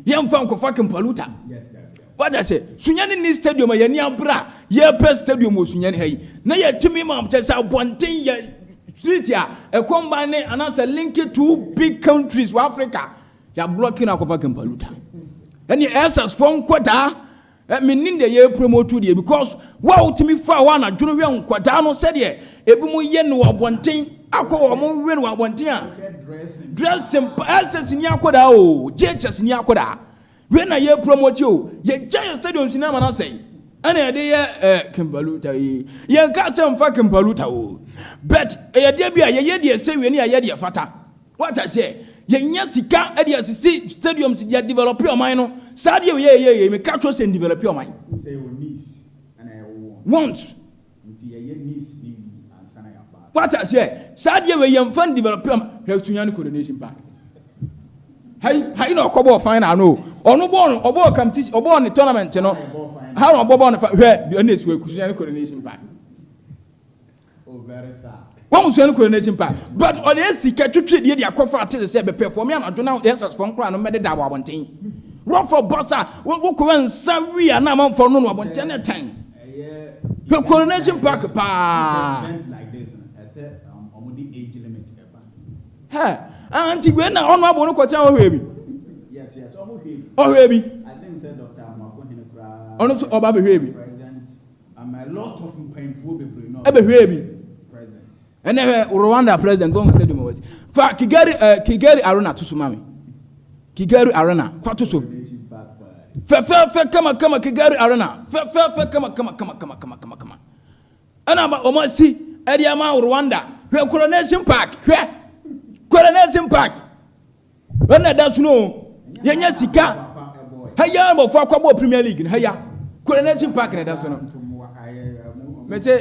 Yam fan ko fucking Paluta. What I say? Sunyani ni stadium ya ni abra. Ye pe stadium o Sunyani hayi. Na ye timi ma mte sa bonten ya street ya e combine and as a link to big countries of Africa. Ya blocking ko fucking Paluta. And ye essence from kwata meaning the ye promote the because wow timi fa wa na dwunu hwe kwata no said ye ebi mu ye no bonten akọ mo we no bonten a dressing essence ni akoda o Jesus ni akoda. When I hear promote you, ye giant stadium cinema na say. Ana de ye Paluta yi. Ye ka say fucking Paluta o. But ye de bia ye de say we ni ye de fata. What I say? Ye nya sika e de asisi stadium si de develop your mind no. Sa de ye me ka tro say develop your mind. Say your niece and I want. Nti ye niece ni ansana ya ba. What I say? Sa de we ye fan develop your mind. Sunyani coronation park. Hey, no, Kobo fine, I know. Or no born, or born come teach, or born the tournament, you know. How no born where the honest way coronation park. Oh, very sad. One was coronation park. But on the SC, to treat the aqua to say, for me, I do now, yes, from Crown, no matter that one thing. Rough for Bossa, what go and Savvy and I'm for no one 10 time. Your coronation park, pa. Like this, I said, on the age limit. Hey. Auntie Gwenna on my bono quota baby. Yes, oh baby. I think said Dr. Makon also or baby present. I'm a lot of painful people no. Baby present. And then Rwanda president going to say the fa Kigali Arena to Sumami. Kigali Arena fa to so. Fe come Kigali Arena. Fe come. And I'm almost see Ediama Rwanda. Coronation Park. Coronation Park. When that does no, Yanya Sika. Haya for Kwabo Premier League. Haya Coronation Park. And that's no.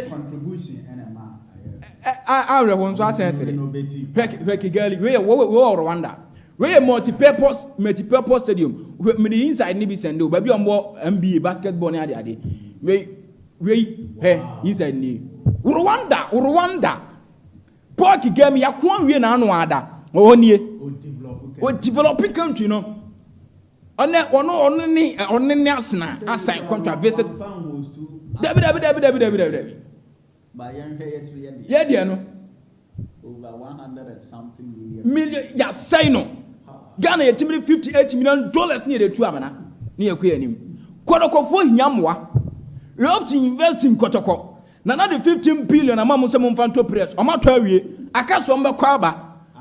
Contribution and I want to say, Kigali, we are Rwanda. We are multi-purpose stadium. We the inside Nibi Sendo, baby on more NBA basketball. We inside ni Rwanda. Porky game ya kwa we na anu ada onye o developing country no ono ni asna assign contract visit David by young yeah there no over 100 and something million ya say no Ghana ya timiri $58 million near the two amana near kwenim kodokofo hiamwa you have to invest in Kotoko. Now the 15 billion among some fanto press. I'm not tell you. I can't remember Kwaba.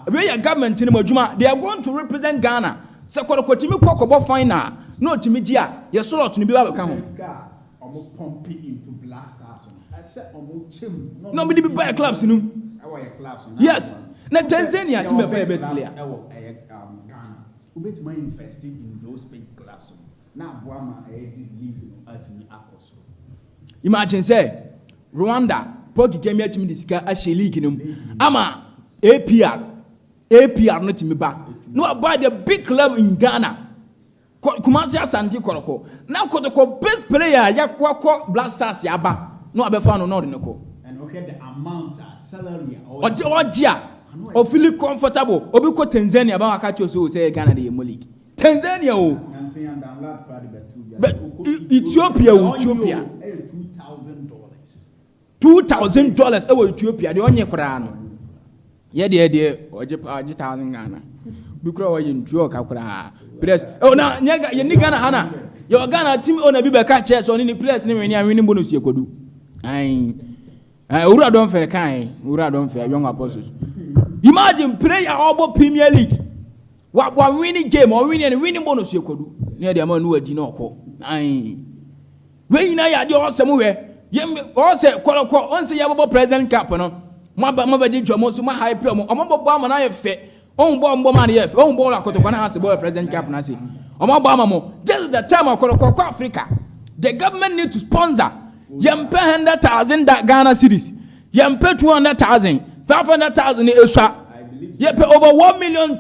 We are government in Mojuma. They are going to represent Ghana. So Kotimi Kokobo final. No Timijia. Your solo to be able to come. I'm pumping into blast house. I said, nobody buy clubs in them. Yes. Now Tanzania is my best player. Ghana. Who bet my investing in those big clubs. Now Brahma leave at me Akoso. Imagine say. Rwanda, Poki came here to me discuss a league in him. Ama APR not me back. No, about the big club in Ghana. Kumasi Santi Koroko. Now Kotoko best player, Yakwa Blasters Yaba. No, I be found no Noko. And look at the amount of salary or Georgia. Or feel comfortable. Or because Tanzania about Akacho so say Ghana the Molik. Tanzania. But Ethiopia. $2,000 over Ethiopia, the only crown. Yeah, dear, or $1,000 Ghana. Because you joke, press. Oh, now, you need Ghana, Hannah. Your Ghana team on a bigger catches on any place, and you're winning bonus you could do. I don't fair kind, Ura don't fair, young apostles. Imagine play our Premier League. What winning game or winning bonus you could do. Near the amount who did not call. When you are somewhere. Yem also Koloko once you have president cap no maba di dwomo so ma hype o mo bobo na ye fe on bo man ye fe on bo akotoko na has bo president cap na say o mo bo mo just the time Koloko Africa the government need to sponsor yem pay 100,000 Ghana cedis yem pay 200,000 500,000 eswa ye pay over $1 million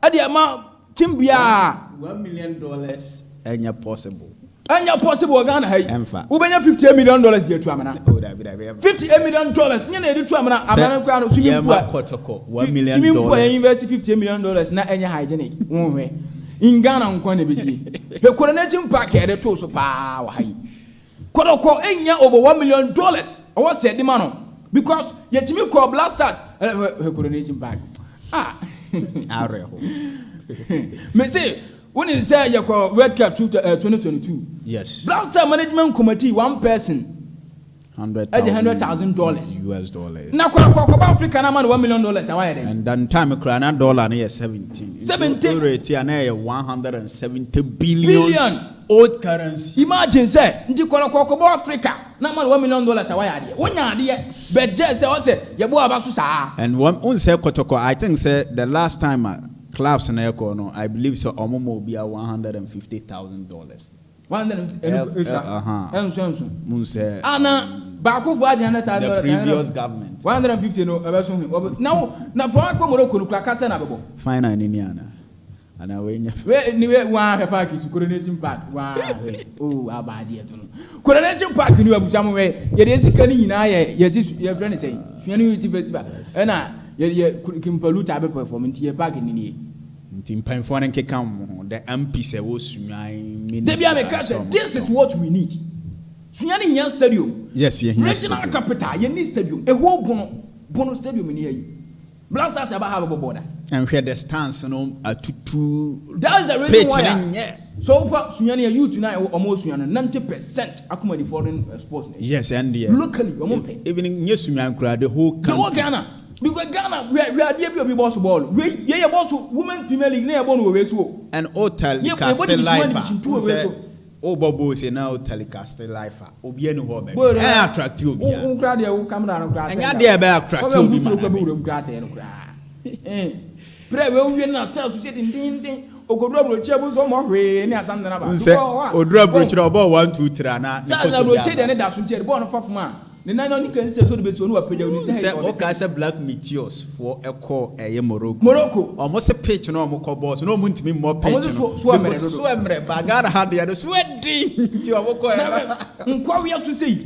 at the amount timbia $1 million enya possible. And you're possible, Ghana. Ubenya $58 million dear to Amana. $58 million. You need to Amana. American swimming pool. $1 million. Invest $58 million. Not any hygienic. in Ghana nkwa na beji the coronation park here the to so pa wa hai kodoko enya over $1 million I was said the man because yetimi call blasters coronation park areho me say when you say you call World Cup 2022 yes blaster management committee one person $100,000 US dollars. Na kwa Africa na man $1 million away there. And then time a dollar na 17. 17 rate na 170 billion old currency. Imagine say ndi kwa Africa na man $1 million away there. Wonya ade but just say o say ye bo aba so saa. And one say kotoko I think say the last time clubs na eko no I believe so omomo be $150,000. Anna Baku for $100,000. The previous government. 150 no now for Morocco no kasa na bebo. Fine and Indiana. And I anyway one park is Coronation Park. Wow. Oh, how bad it no. Coronation Park ni abusam we ye dey sika ni nyina ye your friend say. Sunyani festival. Na ye Kim Paluta be perform nti ye park ni ni. The MP said, this is what we need. Sunyani Yan Stadium. Yes, regional capital, you need stadium. A whole bono stadium in here. Blasters about have a border. And where the stance, to that's the reason why. So far, Sunyani, you tonight almost 90% accommodate foreign sports. Yes, and locally, even in Sunyani, the whole country. Ghana. Because Ghana, we are dear be boss ball. We are boss women Premier League near born with so. And hotel Castle Life. Oh, Bobo say now telecastle life. Obiano Hobe. I attract you. Oh, crowd you come down and grass. And ya dear bear attract you. Grass and cry. Pray will you not tell society ding. O go drop chabu so mo hwe ni atam na ba. Say o drop about 1 2 3 na. Sa na ro che de ne da so tie born fafuma. The nine only can say so the best one who appear on his head. Okay, say black meteors for a call a Morocco. Morocco. Almost a pitch no more boss. No moon to me more pitch. So Bagara had the other sweating to our call. We have to say,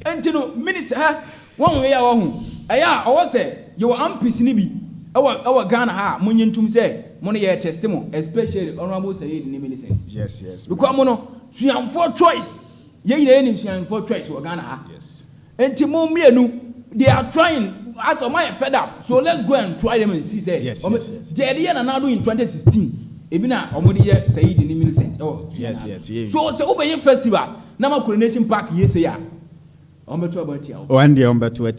and you know, Minister, one way our home. I was say, you are unpissinibi. Our Ghana ha, Munyan to say, money testimony, especially honorable say in Millicent. Yes. Because mono, she am for choice. Ye for choice or Ghana ha. Yes. And Timomianu, they are trying, as of my fed up, so let's go and try them and see. Say, yes. Jerry and Anadu in 2016, Ebina, Omodia, say it in Millicent. Oh, yes. So, over your festivals, Nama Coronation Park, yes, yeah. One day, until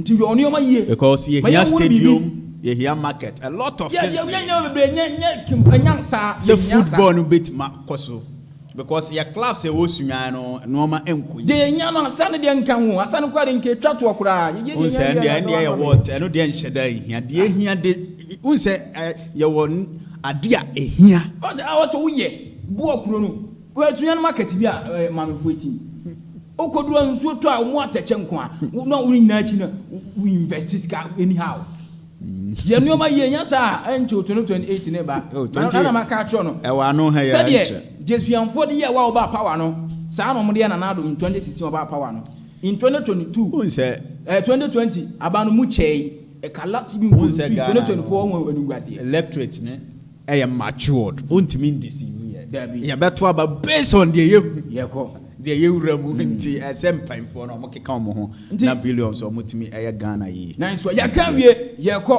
you only my year. Because here stadium, here market, a lot of things. Football, bit Makoso. Because your club say Sunyani normal enku. De nyana asane de nkan ho asane kwa de nke twatwa kura. Unse and dey what eno de nhyeda hia de hia de unse ye won ade a ehia. O so woye bu okuro no. We Sunyani market bi a mamefo eti. Okoduro nsuo to a mo atache nko a no we nyina chi na we invest ska anyhow. Ye nuoma ye nya sa encho 2028 ne ba. Na maka atro no. E wa no ha ya. Jesuanfo de ye wa oba power no. Sa no mo de na nado in 2016 oba power no. In 2022 unse 2020 abano mu chei e kala ti bi nko 2024 won anugwase. Electorate ne e matured. Untimi ndisi ye. Ya beto aba based on the ye ko. The Uramu nti sempan for no mo keka mo ho na billions o mutimi e Ghana yi. Na so ya kan wie ye ko